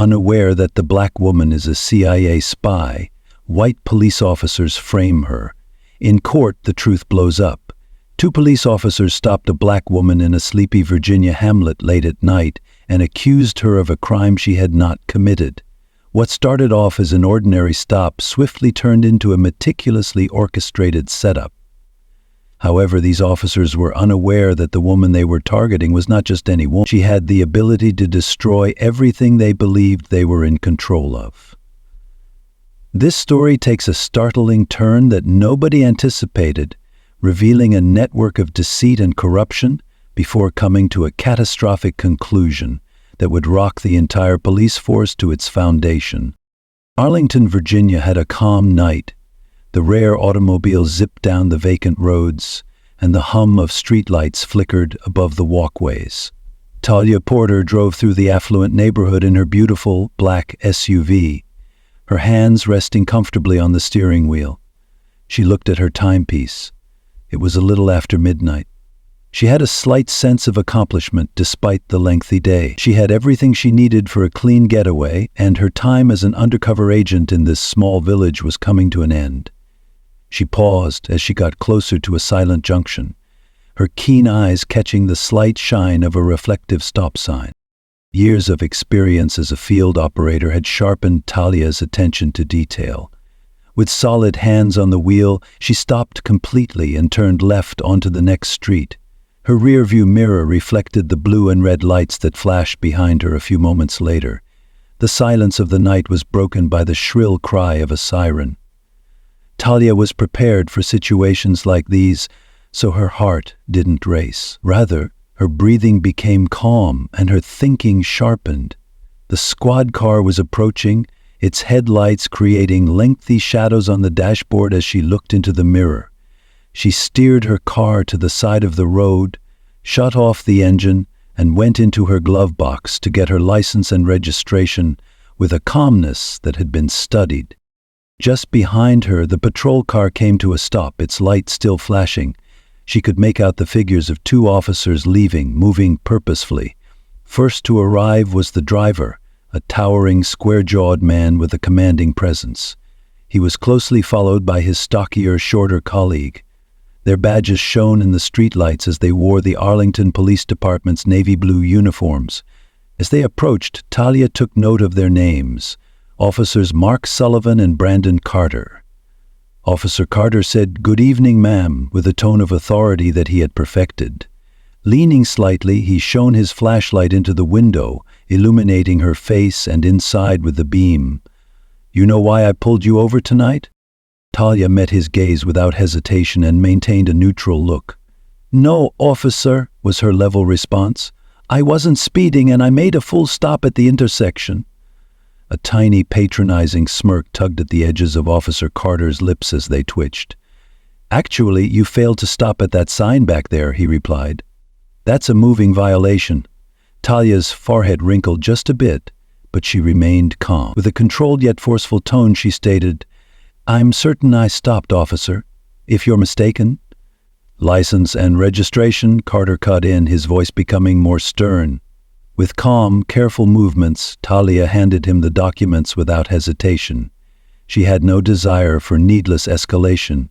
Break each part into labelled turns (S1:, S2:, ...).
S1: Unaware that the black woman is a CIA spy, white police officers frame her. In court, the truth blows up. 2 police officers stopped a black woman in a sleepy Virginia hamlet late at night and accused her of a crime she had not committed. What started off as an ordinary stop swiftly turned into a meticulously orchestrated setup. However, these officers were unaware that the woman they were targeting was not just any woman. She had the ability to destroy everything they believed they were in control of. This story takes a startling turn that nobody anticipated, revealing a network of deceit and corruption before coming to a catastrophic conclusion that would rock the entire police force to its foundation. Arlington, Virginia had a calm night. The rare automobiles zipped down the vacant roads, and the hum of streetlights flickered above the walkways. Talia Porter drove through the affluent neighborhood in her beautiful black SUV, her hands resting comfortably on the steering wheel. She looked at her timepiece. It was a little after midnight. She had a slight sense of accomplishment despite the lengthy day. She had everything she needed for a clean getaway, and her time as an undercover agent in this small village was coming to an end. She paused as she got closer to a silent junction, her keen eyes catching the slight shine of a reflective stop sign. Years of experience as a field operator had sharpened Talia's attention to detail. With solid hands on the wheel, she stopped completely and turned left onto the next street. Her rearview mirror reflected the blue and red lights that flashed behind her a few moments later. The silence of the night was broken by the shrill cry of a siren. Talia was prepared for situations like these, so her heart didn't race. Rather, her breathing became calm and her thinking sharpened. The squad car was approaching, its headlights creating lengthy shadows on the dashboard as she looked into the mirror. She steered her car to the side of the road, shut off the engine, and went into her glove box to get her license and registration with a calmness that had been studied. Just behind her, the patrol car came to a stop, its lights still flashing. She could make out the figures of 2 officers leaving, moving purposefully. First to arrive was the driver, a towering, square-jawed man with a commanding presence. He was closely followed by his stockier, shorter colleague. Their badges shone in the streetlights as they wore the Arlington Police Department's navy blue uniforms. As they approached, Talia took note of their names: Officers Mark Sullivan and Brandon Carter. Officer Carter said, "Good evening, ma'am," with a tone of authority that he had perfected. Leaning slightly, he shone his flashlight into the window, illuminating her face and inside with the beam. "You know why I pulled you over tonight?" Talia met his gaze without hesitation and maintained a neutral look. "No, officer," was her level response. "I wasn't speeding and I made a full stop at the intersection." A tiny, patronizing smirk tugged at the edges of Officer Carter's lips as they twitched. "Actually, you failed to stop at that sign back there," he replied. "That's a moving violation." Talia's forehead wrinkled just a bit, but she remained calm. With a controlled yet forceful tone, she stated, "I'm certain I stopped, officer. If you're mistaken." "License and registration," Carter cut in, his voice becoming more stern. With calm, careful movements, Talia handed him the documents without hesitation. She had no desire for needless escalation.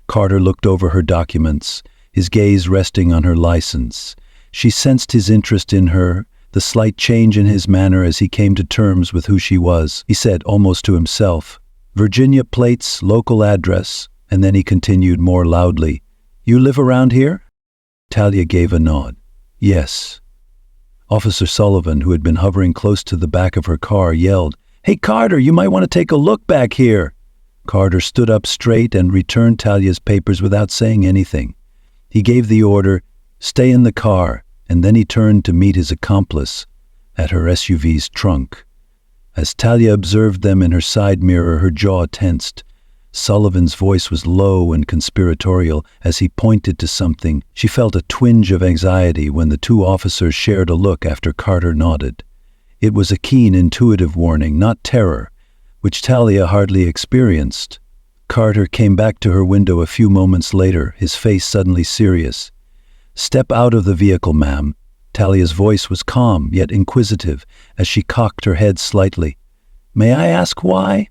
S1: Carter looked over her documents, his gaze resting on her license. She sensed his interest in her, the slight change in his manner as he came to terms with who she was. He said, almost to himself, "Virginia plates, local address," and then he continued more loudly, "You live around here?" Talia gave a nod. "Yes." Officer Sullivan, who had been hovering close to the back of her car, yelled, "Hey Carter, you might want to take a look back here." Carter stood up straight and returned Talia's papers without saying anything. He gave the order, "Stay in the car," and then he turned to meet his accomplice at her SUV's trunk. As Talia observed them in her side mirror, her jaw tensed. Sullivan's voice was low and conspiratorial as he pointed to something. She felt a twinge of anxiety when the 2 officers shared a look after Carter nodded. It was a keen, intuitive warning, not terror, which Talia hardly experienced. Carter came back to her window a few moments later, his face suddenly serious. "Step out of the vehicle, ma'am. Talia's voice was calm, yet inquisitive, as she cocked her head slightly. "May I ask why?"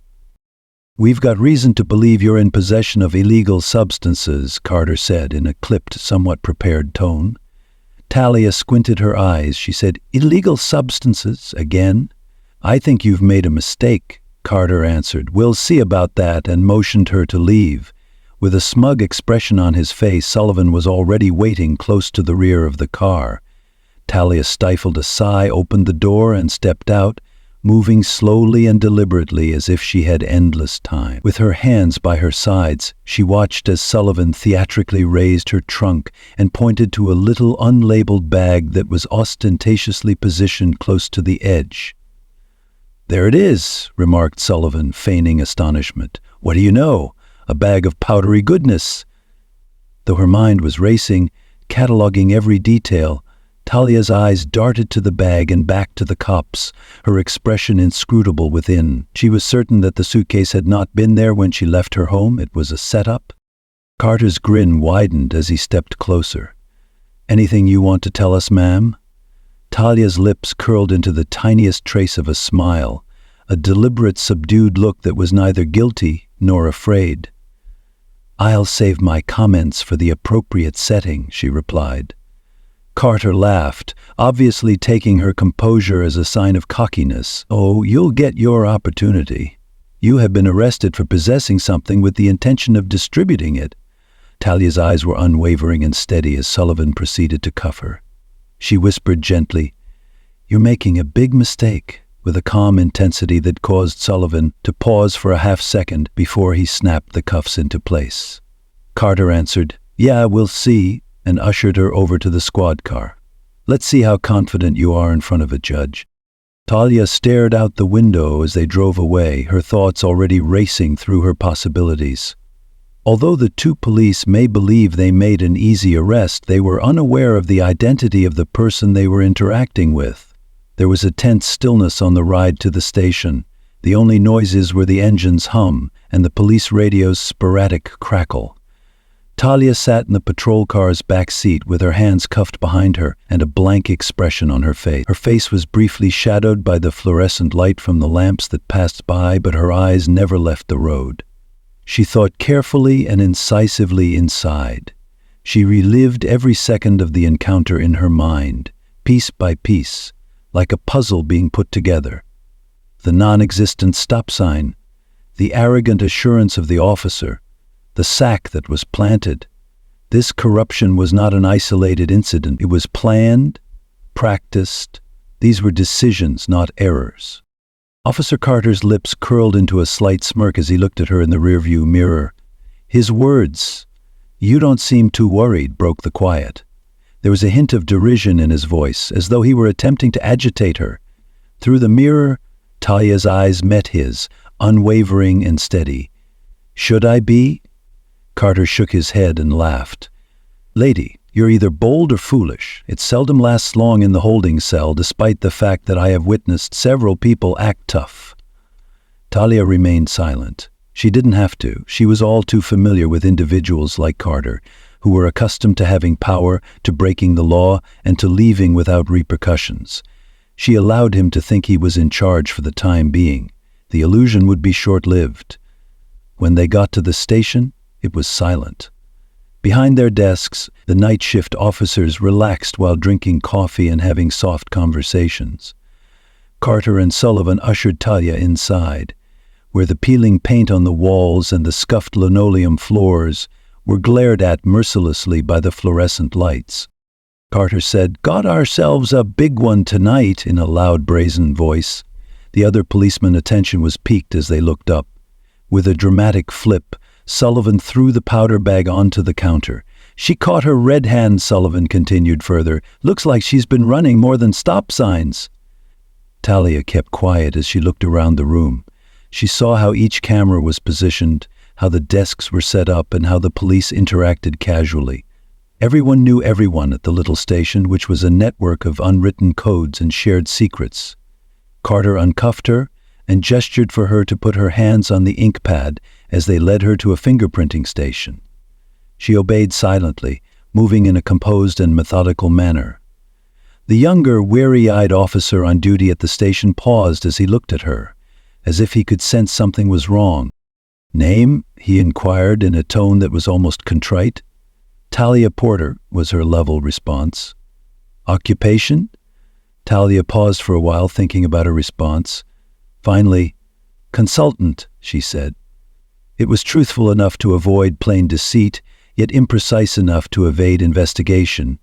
S1: "We've got reason to believe you're in possession of illegal substances," Carter said in a clipped, somewhat prepared tone. Talia squinted her eyes. She said, "Illegal substances, again?" "I think you've made a mistake," Carter answered. "We'll see about that," and motioned her to leave. With a smug expression on his face, Sullivan was already waiting close to the rear of the car. Talia stifled a sigh, opened the door, and stepped out, moving slowly and deliberately as if she had endless time. With her hands by her sides, she watched as Sullivan theatrically raised her trunk and pointed to a little unlabeled bag that was ostentatiously positioned close to the edge. "There it is," remarked Sullivan, feigning astonishment. "What do you know? A bag of powdery goodness." Though her mind was racing, cataloging every detail, Talia's eyes darted to the bag and back to the cops, her expression inscrutable within. She was certain that the suitcase had not been there when she left her home. It was a setup. Carter's grin widened as he stepped closer. "Anything you want to tell us, ma'am?" Talia's lips curled into the tiniest trace of a smile, a deliberate, subdued look that was neither guilty nor afraid. "I'll save my comments for the appropriate setting," she replied. Carter laughed, obviously taking her composure as a sign of cockiness. "Oh, you'll get your opportunity. You have been arrested for possessing something with the intention of distributing it." Talia's eyes were unwavering and steady as Sullivan proceeded to cuff her. She whispered gently, "You're making a big mistake," with a calm intensity that caused Sullivan to pause for a half-second before he snapped the cuffs into place. Carter answered, "Yeah, we'll see," and ushered her over to the squad car. "Let's see how confident you are in front of a judge." Talia stared out the window as they drove away, her thoughts already racing through her possibilities. Although the two police may believe they made an easy arrest, they were unaware of the identity of the person they were interacting with. There was a tense stillness on the ride to the station. The only noises were the engine's hum and the police radio's sporadic crackle. Talia sat in the patrol car's back seat with her hands cuffed behind her and a blank expression on her face. Her face was briefly shadowed by the fluorescent light from the lamps that passed by, but her eyes never left the road. She thought carefully and incisively inside. She relived every second of the encounter in her mind, piece by piece, like a puzzle being put together. The non-existent stop sign, the arrogant assurance of the officer, the sack that was planted. This corruption was not an isolated incident. It was planned, practiced. These were decisions, not errors. Officer Carter's lips curled into a slight smirk as he looked at her in the rearview mirror. His words, "You don't seem too worried," broke the quiet. There was a hint of derision in his voice, as though he were attempting to agitate her. Through the mirror, Talia's eyes met his, unwavering and steady. "Should I be?" Carter shook his head and laughed. "Lady, you're either bold or foolish. It seldom lasts long in the holding cell, despite the fact that I have witnessed several people act tough." Talia remained silent. She didn't have to. She was all too familiar with individuals like Carter, who were accustomed to having power, to breaking the law, and to leaving without repercussions. She allowed him to think he was in charge for the time being. The illusion would be short-lived. When they got to the station, it was silent. Behind their desks, the night shift officers relaxed while drinking coffee and having soft conversations. Carter and Sullivan ushered Talia inside, where the peeling paint on the walls and the scuffed linoleum floors were glared at mercilessly by the fluorescent lights. Carter said, "Got ourselves a big one tonight," in a loud, brazen voice. The other policemen's attention was piqued as they looked up. With a dramatic flip, Sullivan threw the powder bag onto the counter. "She caught her red hand," Sullivan continued further. "Looks like she's been running more than stop signs." Talia kept quiet as she looked around the room. She saw how each camera was positioned, how the desks were set up, and how the police interacted casually. Everyone knew everyone at the little station, which was a network of unwritten codes and shared secrets. Carter uncuffed her and gestured for her to put her hands on the ink pad as they led her to a fingerprinting station. She obeyed silently, moving in a composed and methodical manner. The younger, weary-eyed officer on duty at the station paused as he looked at her, as if he could sense something was wrong. "Name?" he inquired in a tone that was almost contrite. "Talia Porter," was her level response. "Occupation?" Talia paused for a while, thinking about her response. Finally, "Consultant," she said. It was truthful enough to avoid plain deceit, yet imprecise enough to evade investigation.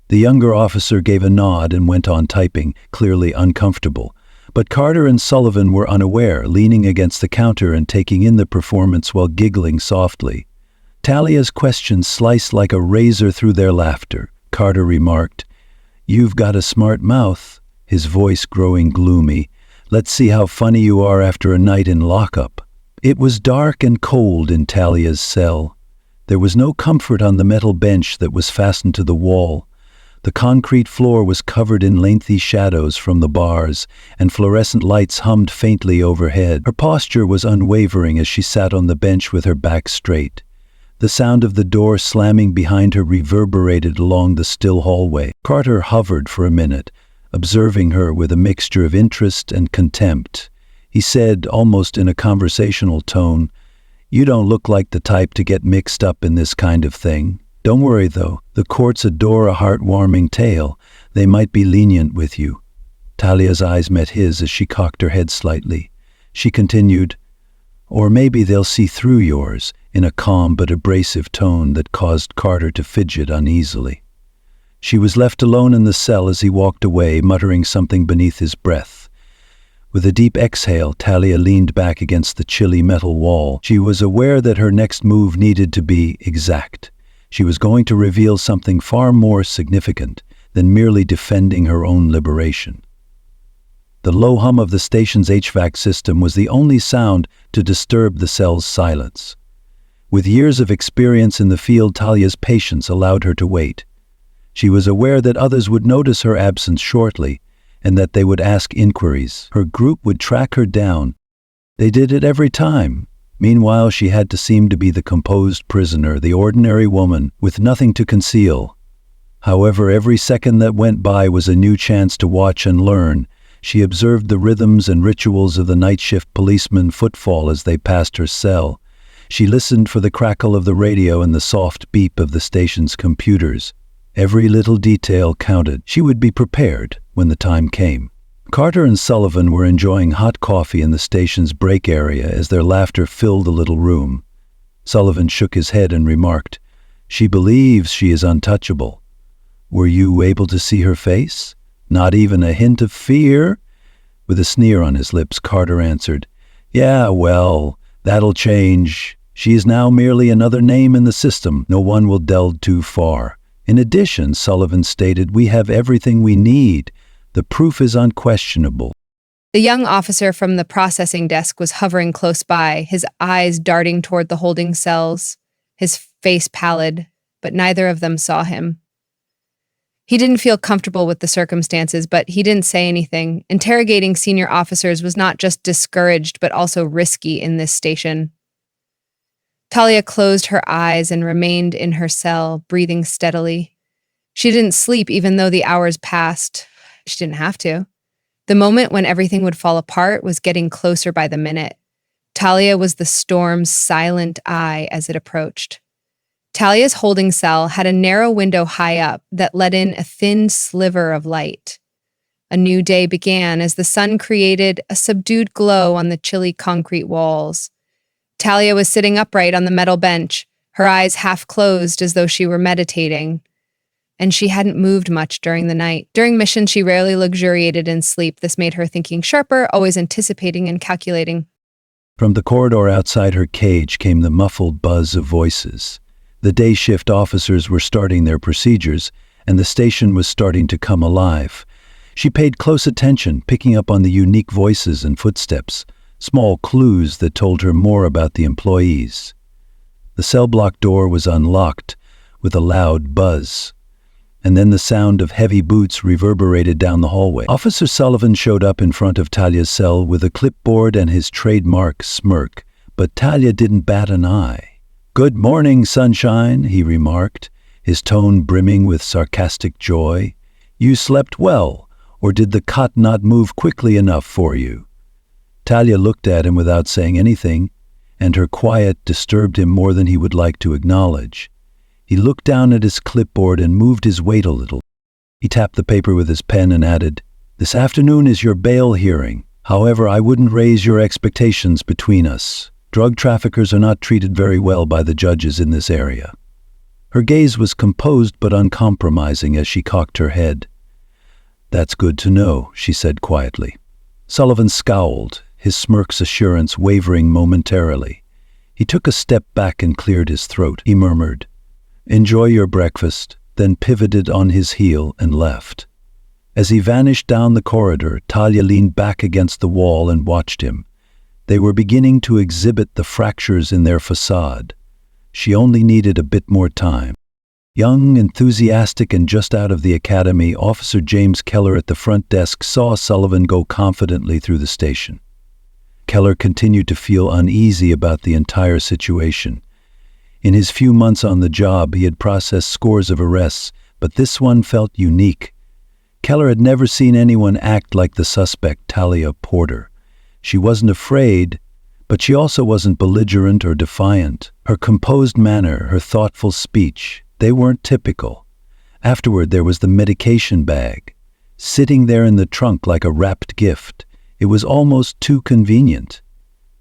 S1: The younger officer gave a nod and went on typing, clearly uncomfortable. But Carter and Sullivan were unaware, leaning against the counter and taking in the performance while giggling softly. Talia's questions sliced like a razor through their laughter. Carter remarked, "You've got a smart mouth," his voice growing gloomy. "Let's see how funny you are after a night in lockup." It was dark and cold in Talia's cell. There was no comfort on the metal bench that was fastened to the wall. The concrete floor was covered in lengthy shadows from the bars, and fluorescent lights hummed faintly overhead. Her posture was unwavering as she sat on the bench with her back straight. The sound of the door slamming behind her reverberated along the still hallway. Carter hovered for a minute, observing her with a mixture of interest and contempt. He said, almost in a conversational tone, "You don't look like the type to get mixed up in this kind of thing. Don't worry, though. The courts adore a heartwarming tale. They might be lenient with you." Talia's eyes met his as she cocked her head slightly. She continued, "Or maybe they'll see through yours," in a calm but abrasive tone that caused Carter to fidget uneasily. She was left alone in the cell as he walked away, muttering something beneath his breath. With a deep exhale, Talia leaned back against the chilly metal wall. She was aware that her next move needed to be exact. She was going to reveal something far more significant than merely defending her own liberation. The low hum of the station's HVAC system was the only sound to disturb the cell's silence. With years of experience in the field, Talia's patience allowed her to wait. She was aware that others would notice her absence shortly, and that they would ask inquiries. Her group would track her down. They did it every time. Meanwhile, she had to seem to be the composed prisoner, the ordinary woman, with nothing to conceal. However, every second that went by was a new chance to watch and learn. She observed the rhythms and rituals of the night shift policemen footfall as they passed her cell. She listened for the crackle of the radio and the soft beep of the station's computers. Every little detail counted. She would be prepared when the time came. Carter and Sullivan were enjoying hot coffee in the station's break area as their laughter filled the little room. Sullivan shook his head and remarked, "She believes she is untouchable." "Were you able to see her face? Not even a hint of fear?" With a sneer on his lips, Carter answered, "Yeah, well, that'll change. She is now merely another name in the system. No one will delve too far." "In addition," Sullivan stated, "we have everything we need. The proof is unquestionable."
S2: The young officer from the processing desk was hovering close by, his eyes darting toward the holding cells, his face pallid, but neither of them saw him. He didn't feel comfortable with the circumstances, but he didn't say anything. Interrogating senior officers was not just discouraged, but also risky in this station. Talia closed her eyes and remained in her cell, breathing steadily. She didn't sleep even though the hours passed. She didn't have to. The moment when everything would fall apart was getting closer by the minute. Talia was the storm's silent eye as it approached. Talia's holding cell had a narrow window high up that let in a thin sliver of light. A new day began as the sun created a subdued glow on the chilly concrete walls. Talia was sitting upright on the metal bench, her eyes half closed as though she were meditating. And she hadn't moved much during the night. During missions, she rarely luxuriated in sleep. This made her thinking sharper, always anticipating and calculating.
S1: From the corridor outside her cage came the muffled buzz of voices. The day shift officers were starting their procedures, and the station was starting to come alive. She paid close attention, picking up on the unique voices and footsteps, small clues that told her more about the employees. The cell block door was unlocked with a loud buzz, and then the sound of heavy boots reverberated down the hallway. Officer Sullivan showed up in front of Talia's cell with a clipboard and his trademark smirk, but Talia didn't bat an eye. "Good morning, sunshine," he remarked, his tone brimming with sarcastic joy. You slept well, or did the cot not move quickly enough for you?" Talia looked at him without saying anything, and her quiet disturbed him more than he would like to acknowledge. He looked down at his clipboard and moved his weight a little. He tapped the paper with his pen and added, "This afternoon is your bail hearing. However, I wouldn't raise your expectations between us. Drug traffickers are not treated very well by the judges in this area." Her gaze was composed but uncompromising as she cocked her head. "That's good to know," she said quietly. Sullivan scowled, his smirk's assurance wavering momentarily. He took a step back and cleared his throat. He murmured, "Enjoy your breakfast," then pivoted on his heel and left. As he vanished down the corridor, Talia leaned back against the wall and watched him. They were beginning to exhibit the fractures in their facade. She only needed a bit more time. Young, enthusiastic, and just out of the academy, Officer James Keller at the front desk saw Sullivan go confidently through the station. Keller continued to feel uneasy about the entire situation. In his few months on the job, he had processed scores of arrests, but this one felt unique. Keller had never seen anyone act like the suspect, Talia Porter. She wasn't afraid, but she also wasn't belligerent or defiant. Her composed manner, her thoughtful speech, they weren't typical. Afterward, there was the medication bag, sitting there in the trunk like a wrapped gift. It was almost too convenient.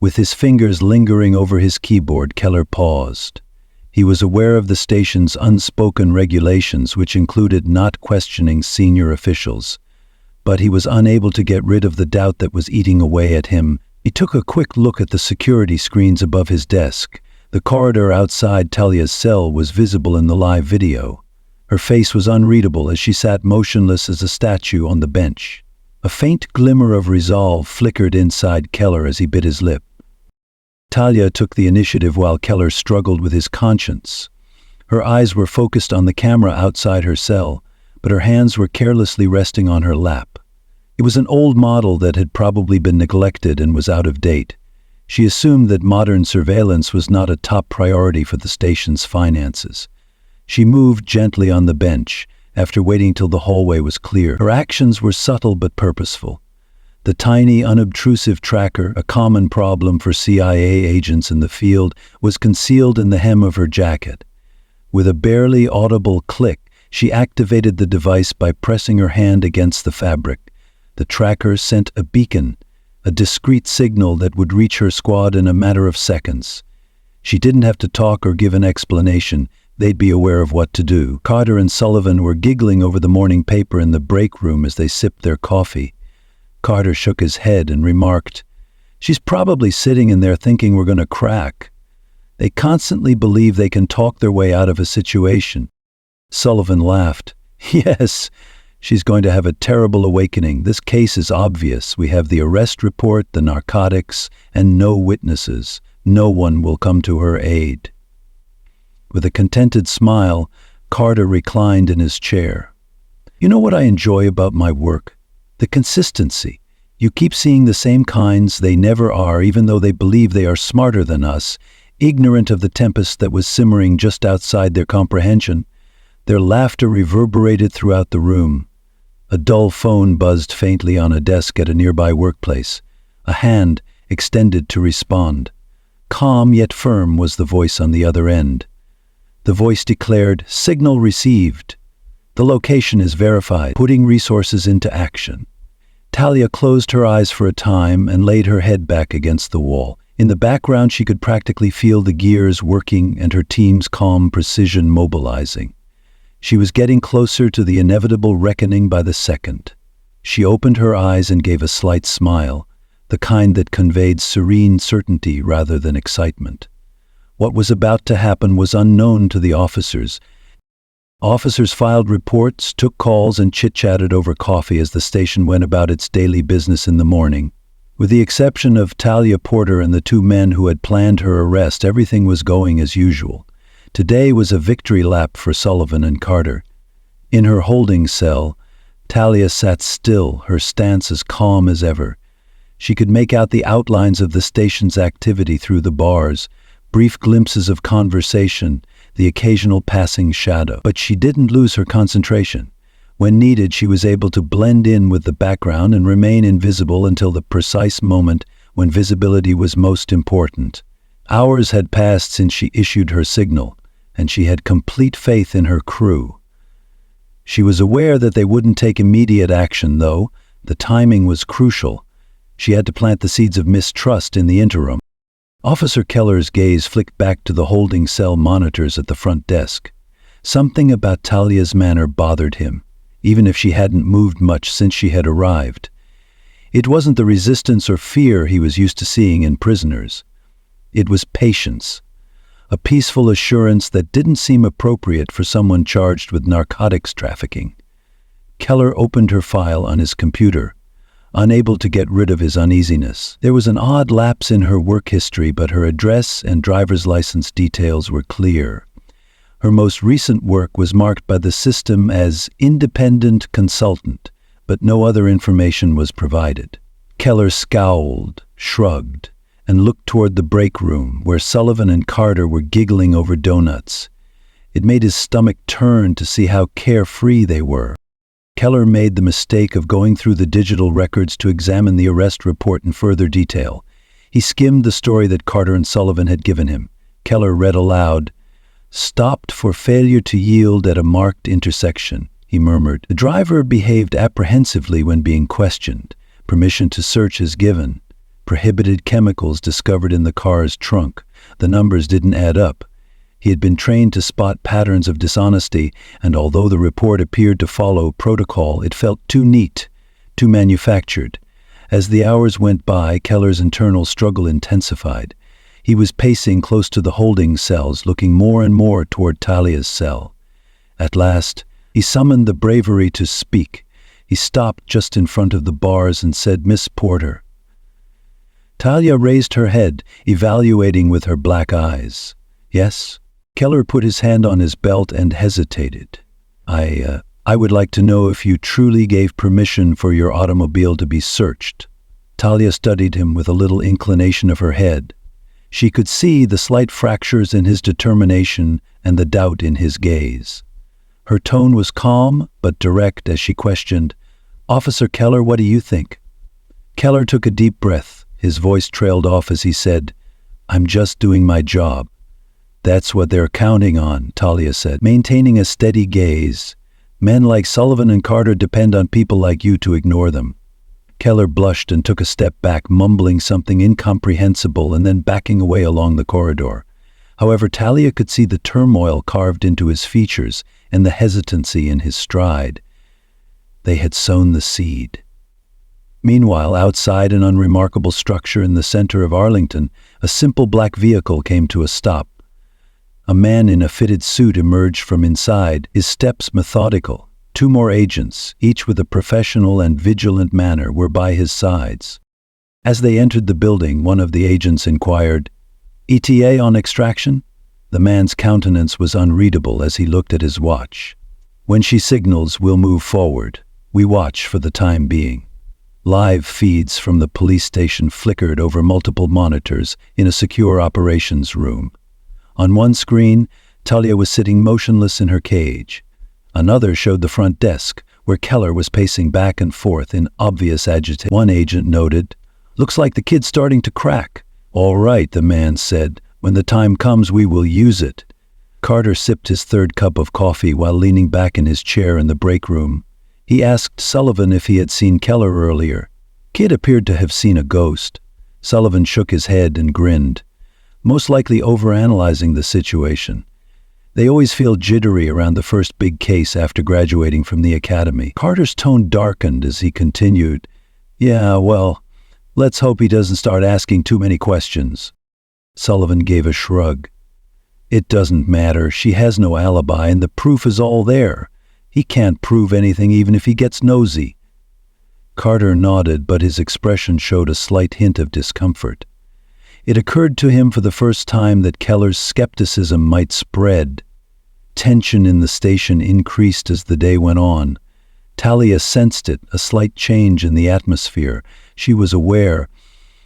S1: With his fingers lingering over his keyboard, Keller paused. He was aware of the station's unspoken regulations, which included not questioning senior officials. But he was unable to get rid of the doubt that was eating away at him. He took a quick look at the security screens above his desk. The corridor outside Talia's cell was visible in the live video. Her face was unreadable as she sat motionless as a statue on the bench. A faint glimmer of resolve flickered inside Keller as he bit his lip. Talia took the initiative while Keller struggled with his conscience. Her eyes were focused on the camera outside her cell, but her hands were carelessly resting on her lap. It was an old model that had probably been neglected and was out of date. She assumed that modern surveillance was not a top priority for the station's finances. She moved gently on the bench, after waiting till the hallway was clear. Her actions were subtle but purposeful. The tiny, unobtrusive tracker, a common problem for CIA agents in the field, was concealed in the hem of her jacket. With a barely audible click, she activated the device by pressing her hand against the fabric. The tracker sent a beacon, a discreet signal that would reach her squad in a matter of seconds. She didn't have to talk or give an explanation. They'd be aware of what to do. Carter and Sullivan were giggling over the morning paper in the break room as they sipped their coffee. Carter shook his head and remarked, "She's probably sitting in there thinking we're going to crack." They constantly believe they can talk their way out of a situation. Sullivan laughed. "Yes, she's going to have a terrible awakening. This case is obvious. We have the arrest report, the narcotics, and no witnesses. No one will come to her aid." With a contented smile, Carter reclined in his chair. "You know what I enjoy about my work? The consistency. You keep seeing the same kinds. They never are, even though they believe they are smarter than us, ignorant of the tempest that was simmering just outside their comprehension." Their laughter reverberated throughout the room. A dull phone buzzed faintly on a desk at a nearby workplace. A hand extended to respond. Calm yet firm was the voice on the other end. The voice declared, "Signal received. The location is verified. Putting resources into action." Talia closed her eyes for a time and laid her head back against the wall. In the background, she could practically feel the gears working and her team's calm precision mobilizing. She was getting closer to the inevitable reckoning by the second. She opened her eyes and gave a slight smile, the kind that conveyed serene certainty rather than excitement. What was about to happen was unknown to the officers. Officers filed reports, took calls, and chit-chatted over coffee as the station went about its daily business in the morning. With the exception of Talia Porter and the two men who had planned her arrest, everything was going as usual. Today was a victory lap for Sullivan and Carter. In her holding cell, Talia sat still, her stance as calm as ever. She could make out the outlines of the station's activity through the bars, brief glimpses of conversation, the occasional passing shadow. But she didn't lose her concentration. When needed, she was able to blend in with the background and remain invisible until the precise moment when visibility was most important. Hours had passed since she issued her signal, and she had complete faith in her crew. She was aware that they wouldn't take immediate action, though. The timing was crucial. She had to plant the seeds of mistrust in the interim. Officer Keller's gaze flicked back to the holding cell monitors at the front desk. Something about Talia's manner bothered him, even if she hadn't moved much since she had arrived. It wasn't the resistance or fear he was used to seeing in prisoners. It was patience, a peaceful assurance that didn't seem appropriate for someone charged with narcotics trafficking. Keller opened her file on his computer, unable to get rid of his uneasiness. There was an odd lapse in her work history, but her address and driver's license details were clear. Her most recent work was marked by the system as independent consultant, but no other information was provided. Keller scowled, shrugged, and looked toward the break room where Sullivan and Carter were giggling over donuts. It made his stomach turn to see how carefree they were. Keller made the mistake of going through the digital records to examine the arrest report in further detail. He skimmed the story that Carter and Sullivan had given him. Keller read aloud, "Stopped for failure to yield at a marked intersection," he murmured. The driver behaved apprehensively when being questioned. Permission to search is given. Prohibited chemicals discovered in the car's trunk. The numbers didn't add up. He had been trained to spot patterns of dishonesty, and although the report appeared to follow protocol, it felt too neat, too manufactured. As the hours went by, Keller's internal struggle intensified. He was pacing close to the holding cells, looking more and more toward Talia's cell. At last, he summoned the bravery to speak. He stopped just in front of the bars and said, "Miss Porter." Talia raised her head, evaluating with her black eyes. "Yes?" Keller put his hand on his belt and hesitated. I would like to know if you truly gave permission for your automobile to be searched." Talia studied him with a little inclination of her head. She could see the slight fractures in his determination and the doubt in his gaze. Her tone was calm but direct as she questioned, "Officer Keller, what do you think?" Keller took a deep breath. His voice trailed off as he said, "I'm just doing my job." "That's what they're counting on," Talia said, maintaining a steady gaze. "Men like Sullivan and Carter depend on people like you to ignore them." Keller blushed and took a step back, mumbling something incomprehensible and then backing away along the corridor. However, Talia could see the turmoil carved into his features and the hesitancy in his stride. They had sown the seed. Meanwhile, outside an unremarkable structure in the center of Arlington, a simple black vehicle came to a stop. A man in a fitted suit emerged from inside, his steps methodical. Two more agents, each with a professional and vigilant manner, were by his sides. As they entered the building, one of the agents inquired, "ETA on extraction?" The man's countenance was unreadable as he looked at his watch. "When she signals, we'll move forward. We watch for the time being." Live feeds from the police station flickered over multiple monitors in a secure operations room. On one screen, Talia was sitting motionless in her cage. Another showed the front desk, where Keller was pacing back and forth in obvious agitation. One agent noted, "Looks like the kid's starting to crack." "All right," the man said. "When the time comes, we will use it." Carter sipped his third cup of coffee while leaning back in his chair in the break room. He asked Sullivan if he had seen Keller earlier. Kid appeared to have seen a ghost. Sullivan shook his head and grinned, most likely overanalyzing the situation. They always feel jittery around the first big case after graduating from the academy. Carter's tone darkened as he continued, "Yeah, well, let's hope he doesn't start asking too many questions." Sullivan gave a shrug. "It doesn't matter. She has no alibi and the proof is all there. He can't prove anything even if he gets nosy." Carter nodded, but his expression showed a slight hint of discomfort. It occurred to him for the first time that Keller's skepticism might spread. Tension in the station increased as the day went on. Talia sensed it, a slight change in the atmosphere. She was aware.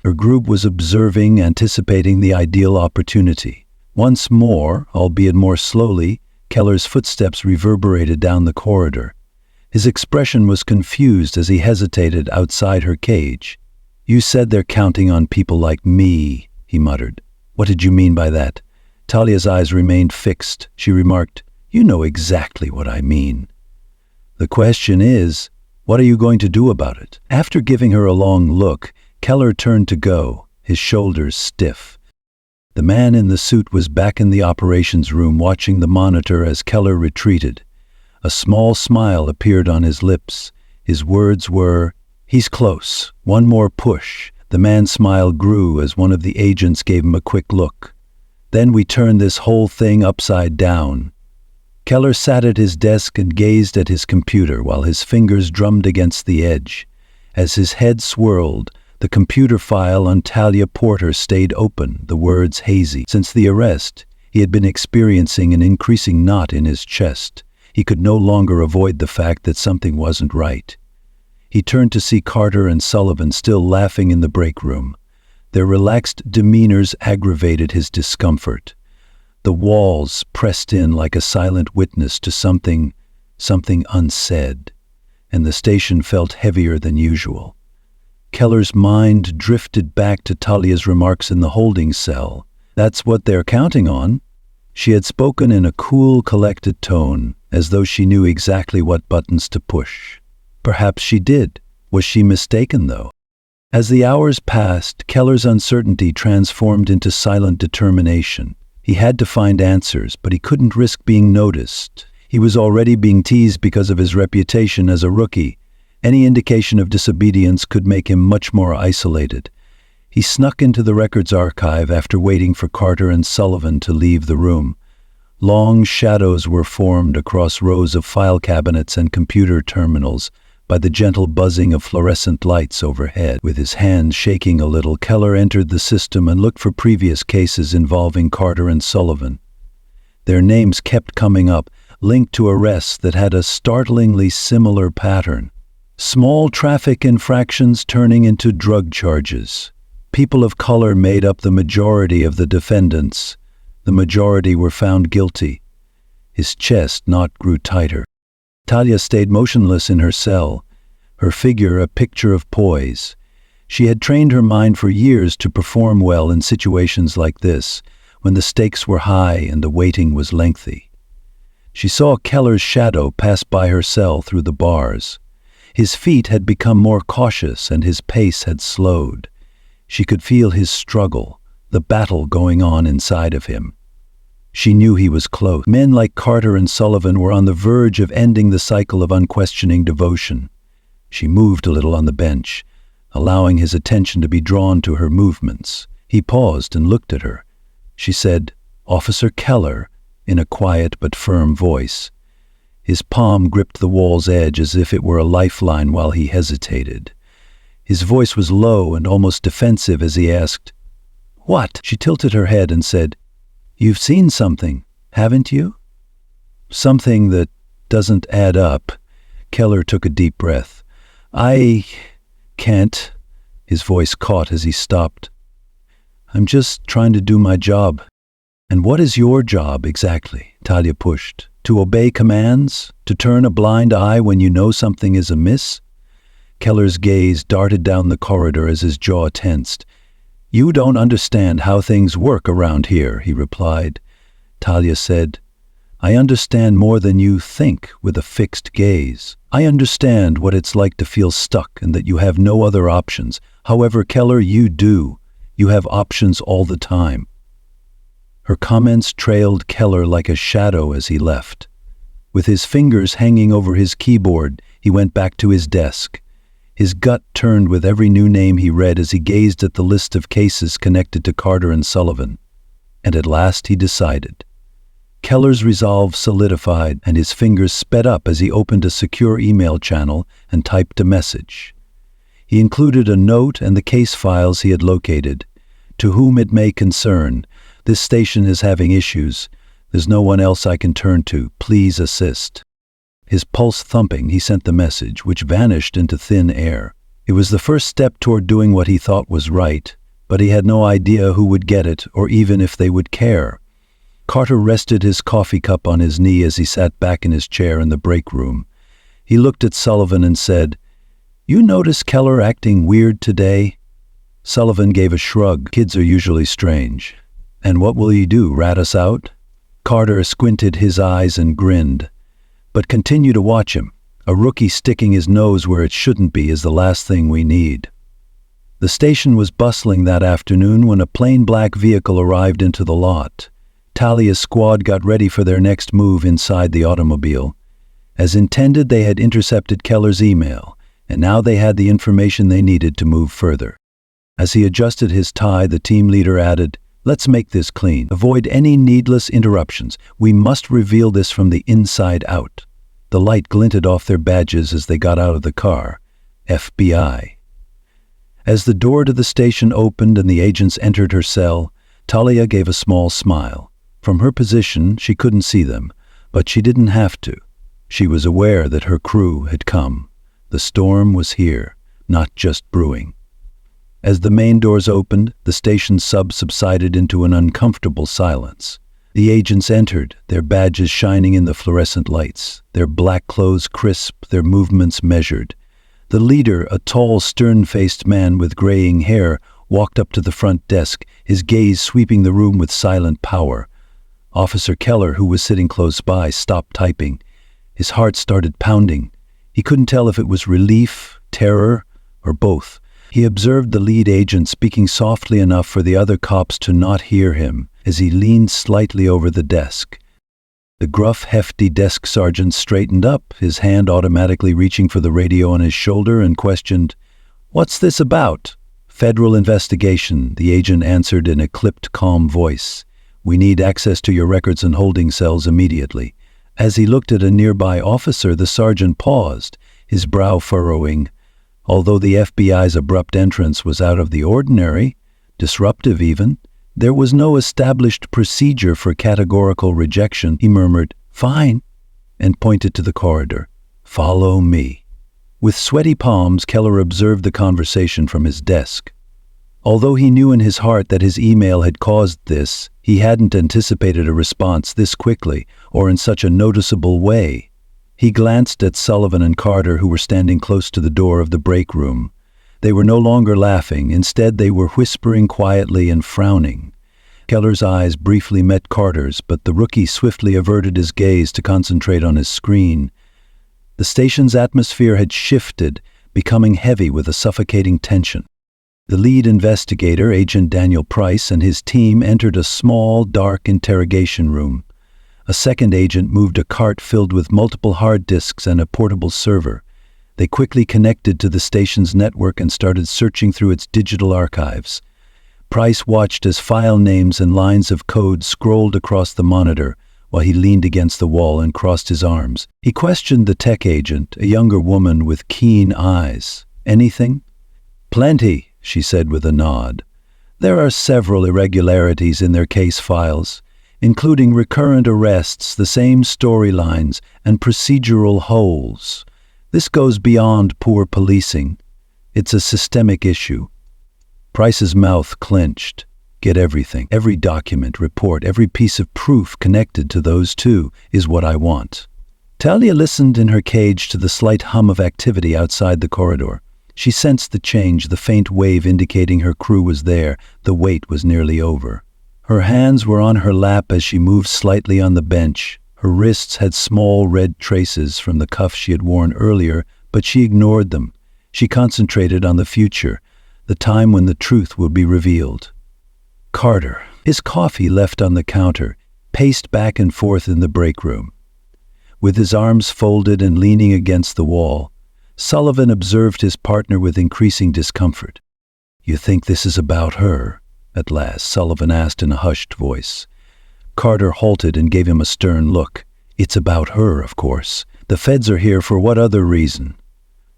S1: Her group was observing, anticipating the ideal opportunity. Once more, albeit more slowly, Keller's footsteps reverberated down the corridor. His expression was confused as he hesitated outside her cage. "You said they're counting on people like me," he muttered. "What did you mean by that?" Talia's eyes remained fixed. She remarked, "You know exactly what I mean. The question is, what are you going to do about it?" After giving her a long look, Keller turned to go, his shoulders stiff. The man in the suit was back in the operations room watching the monitor as Keller retreated. A small smile appeared on his lips. His words were, "He's close. One more push." The man's smile grew as one of the agents gave him a quick look. "Then we turn this whole thing upside down." Keller sat at his desk and gazed at his computer while his fingers drummed against the edge. As his head swirled, the computer file on Talia Porter stayed open, the words hazy. Since the arrest, he had been experiencing an increasing knot in his chest. He could no longer avoid the fact that something wasn't right. He turned to see Carter and Sullivan still laughing in the break room. Their relaxed demeanors aggravated his discomfort. The walls pressed in like a silent witness to something unsaid, and the station felt heavier than usual. Keller's mind drifted back to Talia's remarks in the holding cell. "That's what they're counting on." She had spoken in a cool, collected tone, as though she knew exactly what buttons to push. Perhaps she did. Was she mistaken, though? As the hours passed, Keller's uncertainty transformed into silent determination. He had to find answers, but he couldn't risk being noticed. He was already being teased because of his reputation as a rookie. Any indication of disobedience could make him much more isolated. He snuck into the records archive after waiting for Carter and Sullivan to leave the room. Long shadows were formed across rows of file cabinets and computer terminals by the gentle buzzing of fluorescent lights overhead. With his hands shaking a little, Keller entered the system and looked for previous cases involving Carter and Sullivan. Their names kept coming up, linked to arrests that had a startlingly similar pattern. Small traffic infractions turning into drug charges. People of color made up the majority of the defendants. The majority were found guilty. His chest knot grew tighter. Talia stayed motionless in her cell, her figure a picture of poise. She had trained her mind for years to perform well in situations like this, when the stakes were high and the waiting was lengthy. She saw Keller's shadow pass by her cell through the bars. His feet had become more cautious and his pace had slowed. She could feel his struggle, the battle going on inside of him. She knew he was close. Men like Carter and Sullivan were on the verge of ending the cycle of unquestioning devotion. She moved a little on the bench, allowing his attention to be drawn to her movements. He paused and looked at her. She said, "Officer Keller," in a quiet but firm voice. His palm gripped the wall's edge as if it were a lifeline while he hesitated. His voice was low and almost defensive as he asked, "What?" She tilted her head and said, "You've seen something, haven't you?" "Something that doesn't add up." Keller took a deep breath. "I can't." His voice caught as he stopped. "I'm just trying to do my job." "And what is your job exactly?" Talia pushed. "To obey commands? To turn a blind eye when you know something is amiss?" Keller's gaze darted down the corridor as his jaw tensed. "You don't understand how things work around here," he replied. Talia said, "I understand more than you think," with a fixed gaze. "I understand what it's like to feel stuck and that you have no other options. However, Keller, you do. You have options all the time." Her comments trailed Keller like a shadow as he left. With his fingers hanging over his keyboard, he went back to his desk. His gut turned with every new name he read as he gazed at the list of cases connected to Carter and Sullivan. And at last he decided. Keller's resolve solidified, and his fingers sped up as he opened a secure email channel and typed a message. He included a note and the case files he had located. "To whom it may concern, this station is having issues. There's no one else I can turn to. Please assist." His pulse thumping, he sent the message, which vanished into thin air. It was the first step toward doing what he thought was right, but he had no idea who would get it or even if they would care. Carter rested his coffee cup on his knee as he sat back in his chair in the break room. He looked at Sullivan and said, "You notice Keller acting weird today?" Sullivan gave a shrug. "Kids are usually strange." "And what will he do, rat us out?" Carter squinted his eyes and grinned. "But continue to watch him. A rookie sticking his nose where it shouldn't be is the last thing we need." The station was bustling that afternoon when a plain black vehicle arrived into the lot. Talia's squad got ready for their next move inside the automobile. As intended, they had intercepted Keller's email, and now they had the information they needed to move further. As he adjusted his tie, the team leader added, "Let's make this clean. Avoid any needless interruptions. We must reveal this from the inside out." The light glinted off their badges as they got out of the car. FBI. As the door to the station opened and the agents entered her cell, Talia gave a small smile. From her position, she couldn't see them, but she didn't have to. She was aware that her crew had come. The storm was here, not just brewing. As the main doors opened, the station sub subsided into an uncomfortable silence. The agents entered, their badges shining in the fluorescent lights, their black clothes crisp, their movements measured. The leader, a tall, stern-faced man with graying hair, walked up to the front desk, his gaze sweeping the room with silent power. Officer Keller, who was sitting close by, stopped typing. His heart started pounding. He couldn't tell if it was relief, terror, or both. He observed the lead agent speaking softly enough for the other cops to not hear him as he leaned slightly over the desk. The gruff, hefty desk sergeant straightened up, his hand automatically reaching for the radio on his shoulder, and questioned, "What's this about?" "Federal investigation," the agent answered in a clipped, calm voice. "We need access to your records and holding cells immediately." As he looked at a nearby officer, the sergeant paused, his brow furrowing. Although the FBI's abrupt entrance was out of the ordinary, disruptive even, there was no established procedure for categorical rejection. He murmured, "Fine," and pointed to the corridor. "Follow me." With sweaty palms, Keller observed the conversation from his desk. Although he knew in his heart that his email had caused this, he hadn't anticipated a response this quickly or in such a noticeable way. He glanced at Sullivan and Carter, who were standing close to the door of the break room. They were no longer laughing. Instead, they were whispering quietly and frowning. Keller's eyes briefly met Carter's, but the rookie swiftly averted his gaze to concentrate on his screen. The station's atmosphere had shifted, becoming heavy with a suffocating tension. The lead investigator, Agent Daniel Price, and his team entered a small, dark interrogation room. A second agent moved a cart filled with multiple hard disks and a portable server. They quickly connected to the station's network and started searching through its digital archives. Price watched as file names and lines of code scrolled across the monitor while he leaned against the wall and crossed his arms. He questioned the tech agent, a younger woman with keen eyes. "Anything?" "Plenty," she said with a nod. "There are several irregularities in their case files, including recurrent arrests, the same storylines, and procedural holes. This goes beyond poor policing. It's a systemic issue." Price's mouth clenched. "Get everything, every document, report, every piece of proof connected to those two is what I want." Talia listened in her cage to the slight hum of activity outside the corridor. She sensed the change, the faint wave indicating her crew was there. The wait was nearly over. Her hands were on her lap as she moved slightly on the bench. Her wrists had small red traces from the cuffs she had worn earlier, but she ignored them. She concentrated on the future, the time when the truth would be revealed. Carter, his coffee left on the counter, paced back and forth in the break room. With his arms folded and leaning against the wall, Sullivan observed his partner with increasing discomfort. "You think this is about her?" At last, Sullivan asked in a hushed voice. Carter halted and gave him a stern look. "It's about her, of course. The feds are here for what other reason?"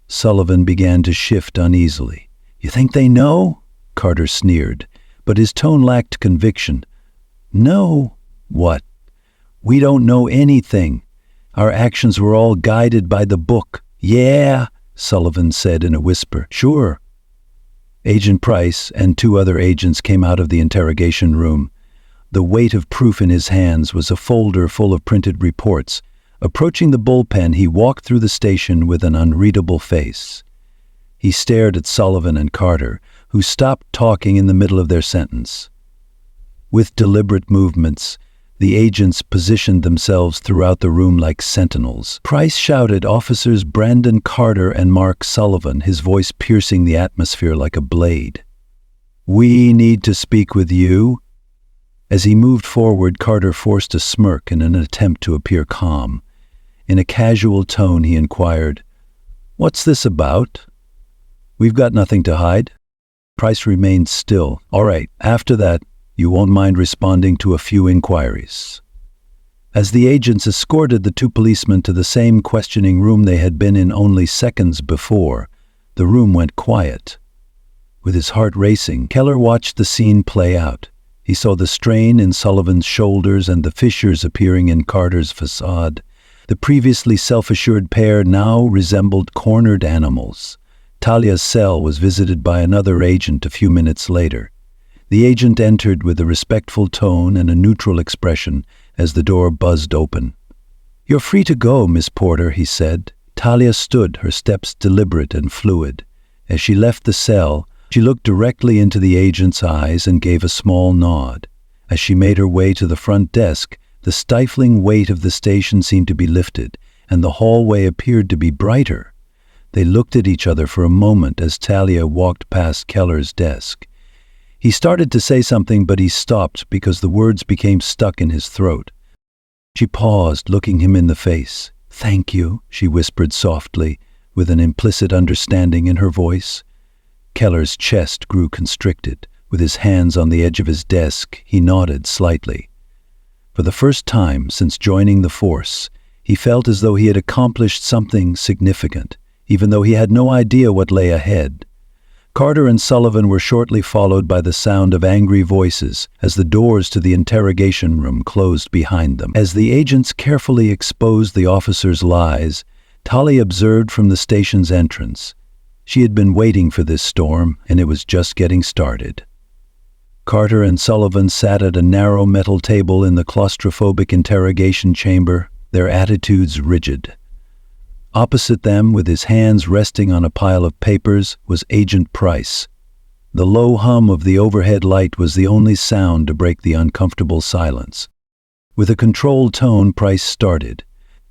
S1: Sullivan began to shift uneasily. "You think they know?" Carter sneered, but his tone lacked conviction. "No." "What?" "We don't know anything. Our actions were all guided by the book." "Yeah," Sullivan said in a whisper. "Sure." Agent Price and two other agents came out of the interrogation room. The weight of proof in his hands was a folder full of printed reports, Approaching the bullpen, he walked through the station with an unreadable face. He stared at Sullivan and Carter, who stopped talking in the middle of their sentence. With deliberate movements, the agents positioned themselves throughout the room like sentinels. Price shouted Officers Brandon Carter and Mark Sullivan, his voice piercing the atmosphere like a blade. "We need to speak with you." As he moved forward, Carter forced a smirk in an attempt to appear calm. In a casual tone, he inquired, "What's this about?" "We've got nothing to hide." Price remained still. "All right, after that, you won't mind responding to a few inquiries." As the agents escorted the two policemen to the same questioning room they had been in only seconds before, the room went quiet. With his heart racing, Keller watched the scene play out. He saw the strain in Sullivan's shoulders and the fissures appearing in Carter's facade. The previously self-assured pair now resembled cornered animals. Talia's cell was visited by another agent a few minutes later. The agent entered with a respectful tone and a neutral expression as the door buzzed open. "You're free to go, Miss Porter," he said. Talia stood, her steps deliberate and fluid. As she left the cell, she looked directly into the agent's eyes and gave a small nod. As she made her way to the front desk, the stifling weight of the station seemed to be lifted, and the hallway appeared to be brighter. They looked at each other for a moment as Talia walked past Keller's desk. He started to say something, but he stopped because the words became stuck in his throat. She paused, looking him in the face. "Thank you," she whispered softly, with an implicit understanding in her voice. Keller's chest grew constricted. With his hands on the edge of his desk, he nodded slightly. For the first time since joining the force, he felt as though he had accomplished something significant, even though he had no idea what lay ahead. Carter and Sullivan were shortly followed by the sound of angry voices as the doors to the interrogation room closed behind them. As the agents carefully exposed the officers' lies, Talia observed from the station's entrance. She had been waiting for this storm, and it was just getting started. Carter and Sullivan sat at a narrow metal table in the claustrophobic interrogation chamber, their attitudes rigid. Opposite them, with his hands resting on a pile of papers, was Agent Price. The low hum of the overhead light was the only sound to break the uncomfortable silence. With a controlled tone, Price started.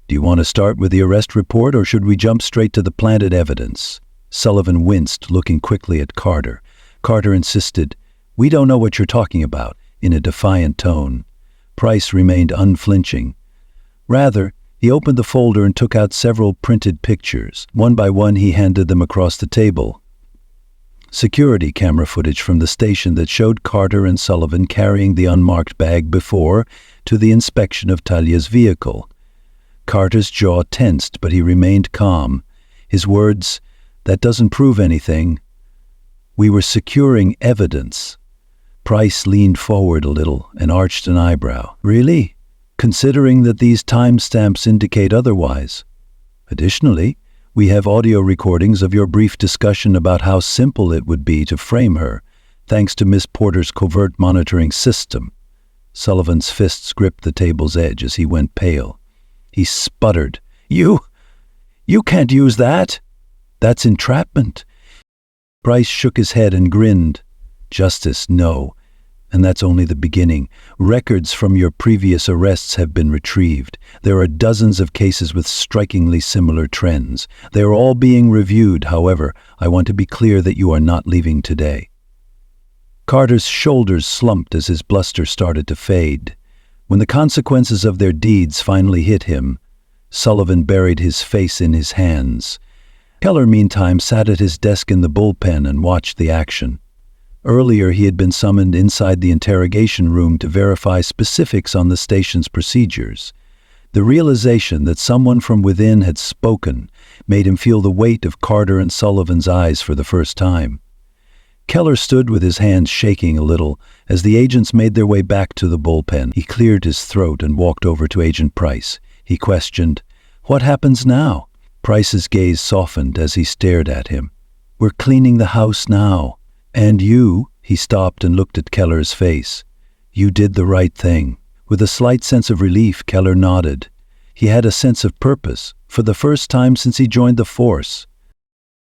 S1: "Do you want to start with the arrest report, or should we jump straight to the planted evidence?" Sullivan winced, looking quickly at Carter. Carter insisted, "We don't know what you're talking about," in a defiant tone. Price remained unflinching. Rather, he opened the folder and took out several printed pictures. One by one, he handed them across the table. Security camera footage from the station that showed Carter and Sullivan carrying the unmarked bag before to the inspection of Talia's vehicle. Carter's jaw tensed, but he remained calm. His words, "That doesn't prove anything. We were securing evidence." Price leaned forward a little and arched an eyebrow. "Really? Considering that these timestamps indicate otherwise. Additionally, we have audio recordings of your brief discussion about how simple it would be to frame her, thanks to Miss Porter's covert monitoring system." Sullivan's fists gripped the table's edge as he went pale. He sputtered, You can't use that. That's entrapment." Price shook his head and grinned. "Justice, no. And that's only the beginning. Records from your previous arrests have been retrieved. There are dozens of cases with strikingly similar trends. They are all being reviewed. However, I want to be clear that you are not leaving today." Carter's shoulders slumped as his bluster started to fade. When the consequences of their deeds finally hit him, Sullivan buried his face in his hands. Keller, meantime, sat at his desk in the bullpen and watched the action. Earlier, he had been summoned inside the interrogation room to verify specifics on the station's procedures. The realization that someone from within had spoken made him feel the weight of Carter and Sullivan's eyes for the first time. Keller stood with his hands shaking a little as the agents made their way back to the bullpen. He cleared his throat and walked over to Agent Price. He questioned, "What happens now?" Price's gaze softened as he stared at him. "We're cleaning the house now. And you," he stopped and looked at Keller's face. "You did the right thing." With a slight sense of relief, Keller nodded. He had a sense of purpose, for the first time since he joined the force.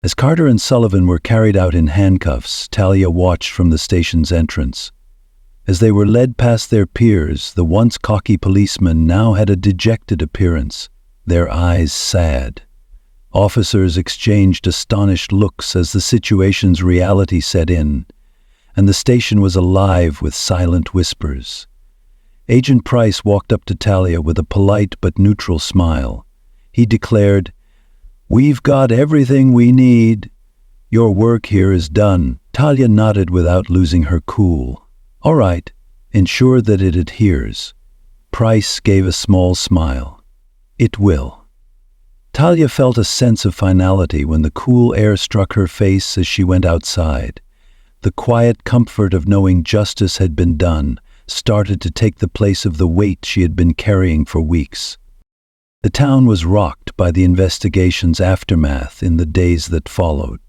S1: As Carter and Sullivan were carried out in handcuffs, Talia watched from the station's entrance. As they were led past their peers, the once cocky policemen now had a dejected appearance, their eyes sad. Officers exchanged astonished looks as the situation's reality set in, and the station was alive with silent whispers. Agent Price walked up to Talia with a polite but neutral smile. He declared, "We've got everything we need. Your work here is done." Talia nodded without losing her cool. "All right, ensure that it adheres." Price gave a small smile. "It will." Talia felt a sense of finality when the cool air struck her face as she went outside. The quiet comfort of knowing justice had been done started to take the place of the weight she had been carrying for weeks. The town was rocked by the investigation's aftermath in the days that followed.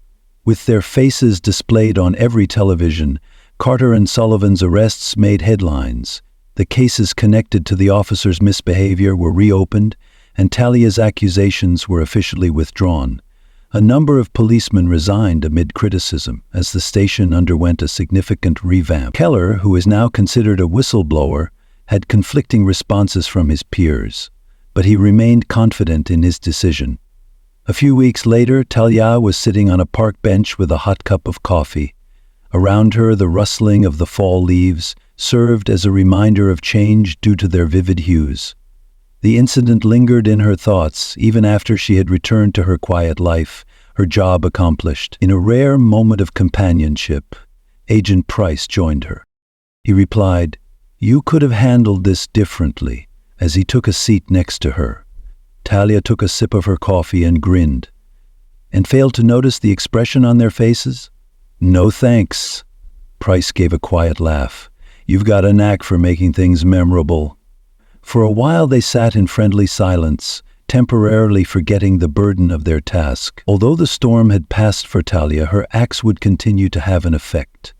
S1: With their faces displayed on every television, Carter and Sullivan's arrests made headlines. The cases connected to the officers' misbehavior were reopened, and Talia's accusations were officially withdrawn. A number of policemen resigned amid criticism as the station underwent a significant revamp. Keller, who is now considered a whistleblower, had conflicting responses from his peers, but he remained confident in his decision. A few weeks later, Talia was sitting on a park bench with a hot cup of coffee. Around her, the rustling of the fall leaves served as a reminder of change due to their vivid hues. The incident lingered in her thoughts even after she had returned to her quiet life, her job accomplished. In a rare moment of companionship, Agent Price joined her. He replied, "You could have handled this differently," as he took a seat next to her. Talia took a sip of her coffee and grinned. And failed to notice the expression on their faces? "No thanks." Price gave a quiet laugh. "You've got a knack for making things memorable." For a while they sat in friendly silence, temporarily forgetting the burden of their task. Although the storm had passed for Talia, her acts would continue to have an effect,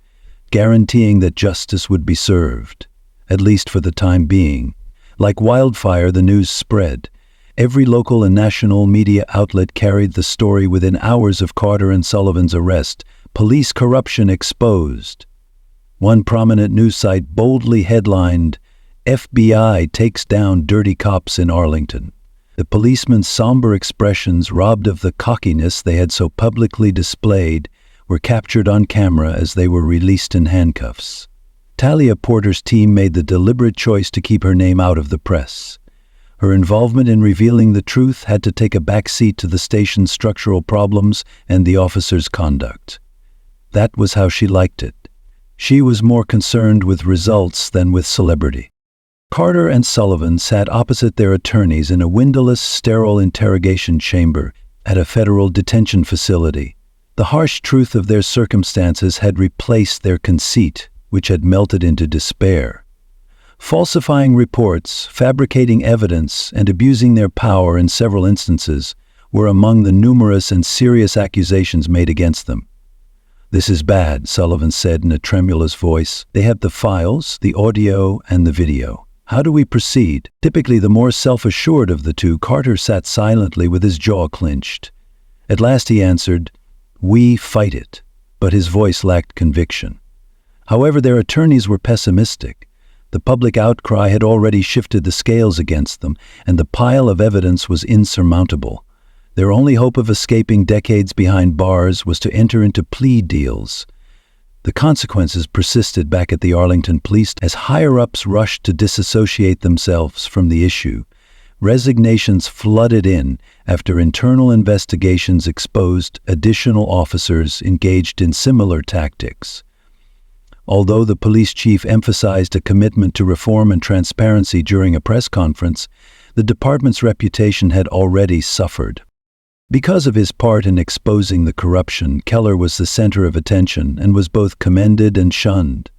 S1: guaranteeing that justice would be served, at least for the time being. Like wildfire, the news spread. Every local and national media outlet carried the story within hours of Carter and Sullivan's arrest. Police corruption exposed. One prominent news site boldly headlined, "FBI takes down dirty cops in Arlington." The policemen's somber expressions, robbed of the cockiness they had so publicly displayed, were captured on camera as they were released in handcuffs. Talia Porter's team made the deliberate choice to keep her name out of the press. Her involvement in revealing the truth had to take a backseat to the station's structural problems and the officers' conduct. That was how she liked it. She was more concerned with results than with celebrity. Carter and Sullivan sat opposite their attorneys in a windowless, sterile interrogation chamber at a federal detention facility. The harsh truth of their circumstances had replaced their conceit, which had melted into despair. Falsifying reports, fabricating evidence, and abusing their power in several instances were among the numerous and serious accusations made against them. "This is bad," Sullivan said in a tremulous voice. "They have the files, the audio, and the video. How do we proceed?" Typically the more self-assured of the two, Carter sat silently with his jaw clenched. At last he answered, "We fight it," but his voice lacked conviction. However, their attorneys were pessimistic. The public outcry had already shifted the scales against them, and the pile of evidence was insurmountable. Their only hope of escaping decades behind bars was to enter into plea deals. The consequences persisted back at the Arlington police as higher-ups rushed to disassociate themselves from the issue. Resignations flooded in after internal investigations exposed additional officers engaged in similar tactics. Although the police chief emphasized a commitment to reform and transparency during a press conference, the department's reputation had already suffered. Because of his part in exposing the corruption, Keller was the center of attention and was both commended and shunned.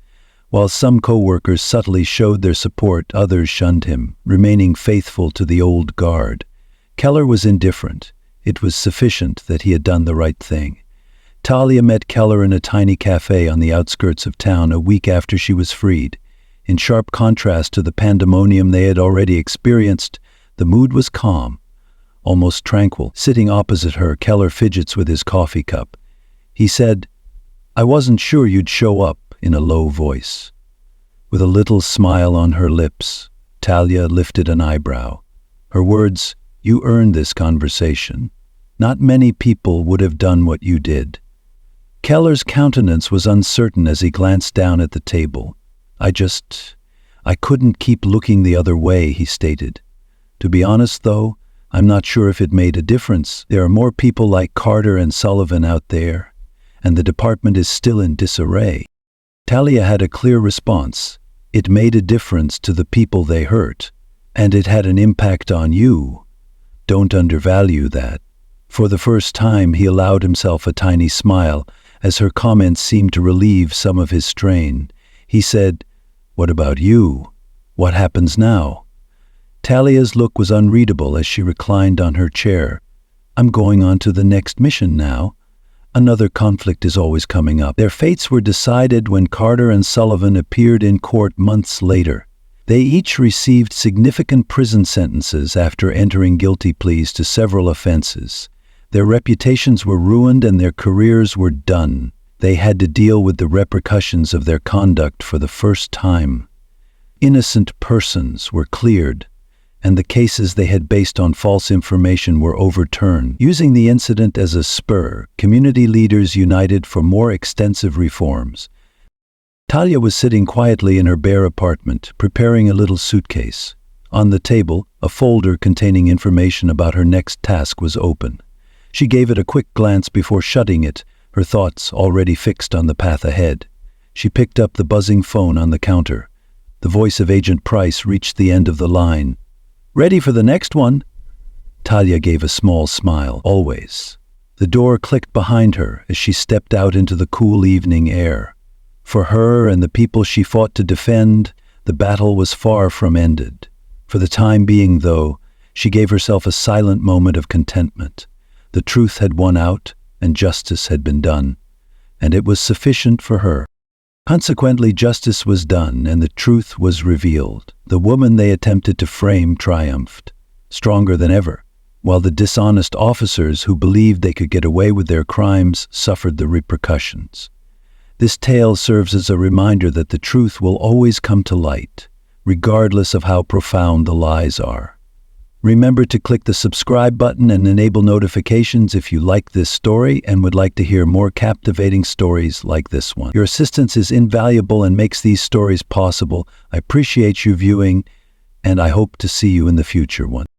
S1: While some co-workers subtly showed their support, others shunned him, remaining faithful to the old guard. Keller was indifferent. It was sufficient that he had done the right thing. Talia met Keller in a tiny cafe on the outskirts of town a week after she was freed. In sharp contrast to the pandemonium they had already experienced, The mood was calm, almost tranquil. Sitting opposite her, Keller fidgets with his coffee cup. He said, "I wasn't sure you'd show up," in a low voice. With a little smile on her lips, Talia lifted an eyebrow. Her words, "You earned this conversation. Not many people would have done what you did." Keller's countenance was uncertain as he glanced down at the table. I couldn't keep looking the other way," he stated. "To be honest, though, I'm not sure if it made a difference. There are more people like Carter and Sullivan out there, and the department is still in disarray." Talia had a clear response. "It made a difference to the people they hurt, and it had an impact on you. Don't undervalue that." For the first time, he allowed himself a tiny smile, as her comments seemed to relieve some of his strain. He said, "What about you? What happens now?" Talia's look was unreadable as she reclined on her chair. "I'm going on to the next mission now. Another conflict is always coming up." Their fates were decided when Carter and Sullivan appeared in court months later. They each received significant prison sentences after entering guilty pleas to several offenses. Their reputations were ruined and their careers were done. They had to deal with the repercussions of their conduct for the first time. Innocent persons were cleared, and the cases they had based on false information were overturned. Using the incident as a spur, community leaders united for more extensive reforms. Talia was sitting quietly in her bare apartment, preparing a little suitcase. On the table, a folder containing information about her next task was open. She gave it a quick glance before shutting it, her thoughts already fixed on the path ahead. She picked up the buzzing phone on the counter. The voice of Agent Price reached the end of the line. "Ready for the next one?" Talia gave a small smile. "Always." The door clicked behind her as she stepped out into the cool evening air. For her and the people she fought to defend, the battle was far from ended. For the time being, though, she gave herself a silent moment of contentment. The truth had won out, and justice had been done, and it was sufficient for her. Consequently, justice was done, and the truth was revealed. The woman they attempted to frame triumphed, stronger than ever, while the dishonest officers who believed they could get away with their crimes suffered the repercussions. This tale serves as a reminder that the truth will always come to light, regardless of how profound the lies are. Remember to click the subscribe button and enable notifications if you like this story and would like to hear more captivating stories like this one. Your assistance is invaluable and makes these stories possible. I appreciate you viewing, and I hope to see you in the future one.